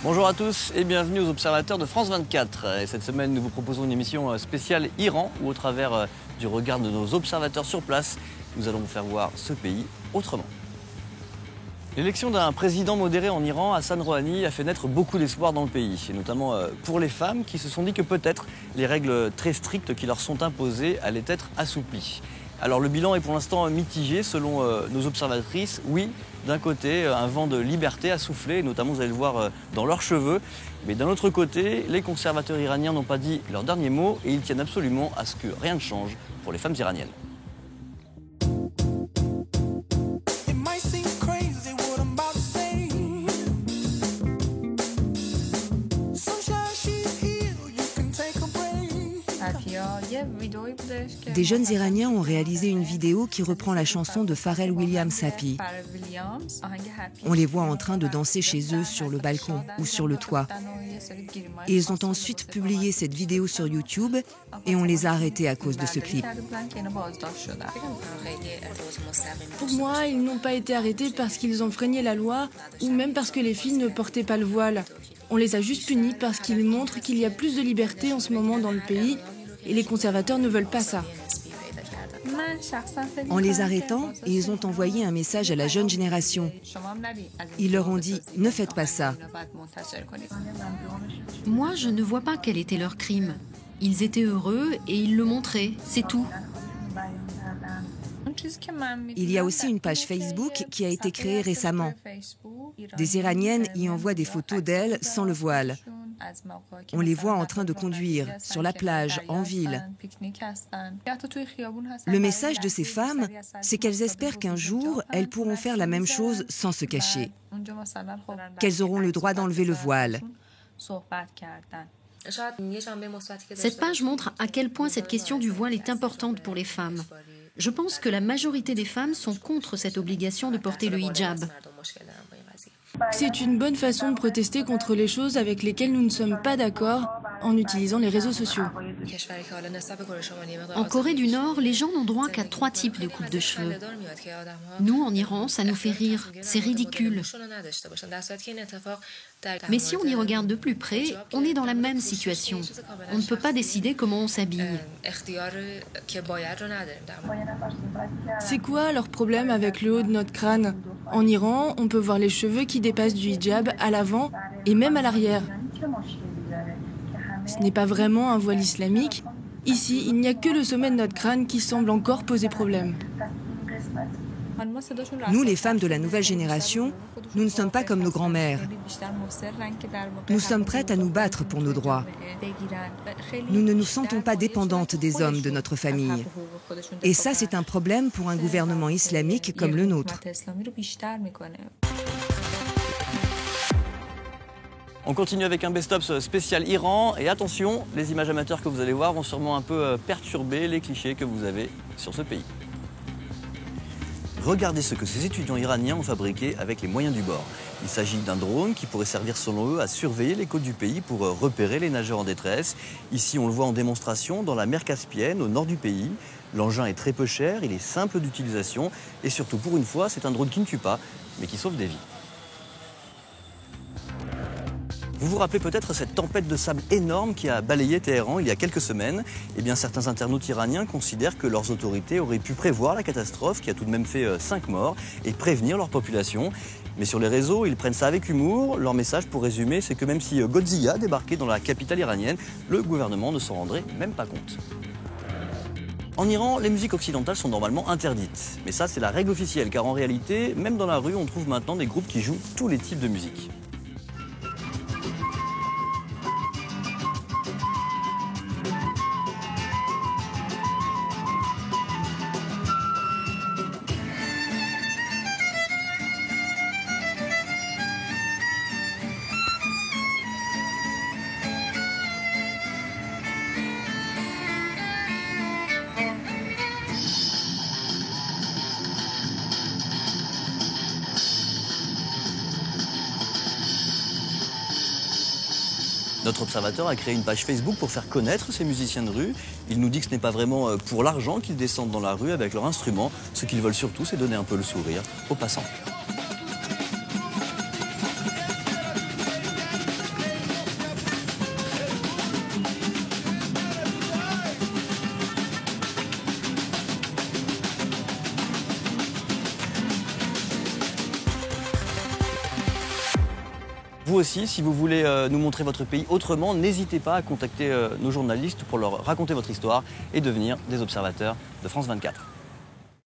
Bonjour à tous et bienvenue aux Observateurs de France 24. Et cette semaine, nous vous proposons une émission spéciale Iran où au travers du regard de nos observateurs sur place, nous allons vous faire voir ce pays autrement. L'élection d'un président modéré en Iran, Hassan Rouhani, a fait naître beaucoup d'espoir dans le pays, et notamment pour les femmes qui se sont dit que peut-être les règles très strictes qui leur sont imposées allaient être assouplies. Alors le bilan est pour l'instant mitigé selon nos observatrices. Oui, d'un côté, un vent de liberté a soufflé, notamment vous allez le voir dans leurs cheveux. Mais d'un autre côté, les conservateurs iraniens n'ont pas dit leur dernier mot et ils tiennent absolument à ce que rien ne change pour les femmes iraniennes. Des jeunes Iraniens ont réalisé une vidéo qui reprend la chanson de Pharrell Williams, Happy. On les voit en train de danser chez eux sur le balcon ou sur le toit. Et ils ont ensuite publié cette vidéo sur YouTube et on les a arrêtés à cause de ce clip. Pour moi, ils n'ont pas été arrêtés parce qu'ils ont enfreigné la loi ou même parce que les filles ne portaient pas le voile. On les a juste punis parce qu'ils montrent qu'il y a plus de liberté en ce moment dans le pays et les conservateurs ne veulent pas ça. En les arrêtant, ils ont envoyé un message à la jeune génération. Ils leur ont dit « Ne faites pas ça ». Moi, je ne vois pas quel était leur crime. Ils étaient heureux et ils le montraient, c'est tout. Il y a aussi une page Facebook qui a été créée récemment. Des Iraniennes y envoient des photos d'elles sans le voile. On les voit en train de conduire, sur la plage, en ville. Le message de ces femmes, c'est qu'elles espèrent qu'un jour, elles pourront faire la même chose sans se cacher. Qu'elles auront le droit d'enlever le voile. Cette page montre à quel point cette question du voile est importante pour les femmes. Je pense que la majorité des femmes sont contre cette obligation de porter le hijab. C'est une bonne façon de protester contre les choses avec lesquelles nous ne sommes pas d'accord en utilisant les réseaux sociaux. En Corée du Nord, les gens n'ont droit qu'à 3 types de coupes de cheveux. Nous, en Iran, ça nous fait rire. C'est ridicule. Mais si on y regarde de plus près, on est dans la même situation. On ne peut pas décider comment on s'habille. C'est quoi leur problème avec le haut de notre crâne? En Iran, on peut voir les cheveux qui dépassent du hijab à l'avant et même à l'arrière. Ce n'est pas vraiment un voile islamique. Ici, il n'y a que le sommet de notre crâne qui semble encore poser problème. Nous, les femmes de la nouvelle génération, nous ne sommes pas comme nos grands-mères. Nous sommes prêtes à nous battre pour nos droits. Nous ne nous sentons pas dépendantes des hommes de notre famille. Et ça, c'est un problème pour un gouvernement islamique comme le nôtre. On continue avec un best-of spécial Iran et attention, les images amateurs que vous allez voir vont sûrement un peu perturber les clichés que vous avez sur ce pays. Regardez ce que ces étudiants iraniens ont fabriqué avec les moyens du bord. Il s'agit d'un drone qui pourrait servir selon eux à surveiller les côtes du pays pour repérer les nageurs en détresse. Ici, on le voit en démonstration dans la mer Caspienne, au nord du pays. L'engin est très peu cher, il est simple d'utilisation et surtout pour une fois, c'est un drone qui ne tue pas, mais qui sauve des vies. Vous vous rappelez peut-être cette tempête de sable énorme qui a balayé Téhéran il y a quelques semaines. Eh bien, certains internautes iraniens considèrent que leurs autorités auraient pu prévoir la catastrophe qui a tout de même fait 5 morts et prévenir leur population. Mais sur les réseaux, ils prennent ça avec humour. Leur message, pour résumer, c'est que même si Godzilla débarquait dans la capitale iranienne, le gouvernement ne s'en rendrait même pas compte. En Iran, les musiques occidentales sont normalement interdites. Mais ça, c'est la règle officielle, car en réalité, même dans la rue, on trouve maintenant des groupes qui jouent tous les types de musique. Notre observateur a créé une page Facebook pour faire connaître ces musiciens de rue. Il nous dit que ce n'est pas vraiment pour l'argent qu'ils descendent dans la rue avec leur instrument. Ce qu'ils veulent surtout, c'est donner un peu le sourire aux passants. Vous aussi, si vous voulez nous montrer votre pays autrement, n'hésitez pas à contacter nos journalistes pour leur raconter votre histoire et devenir des observateurs de France 24.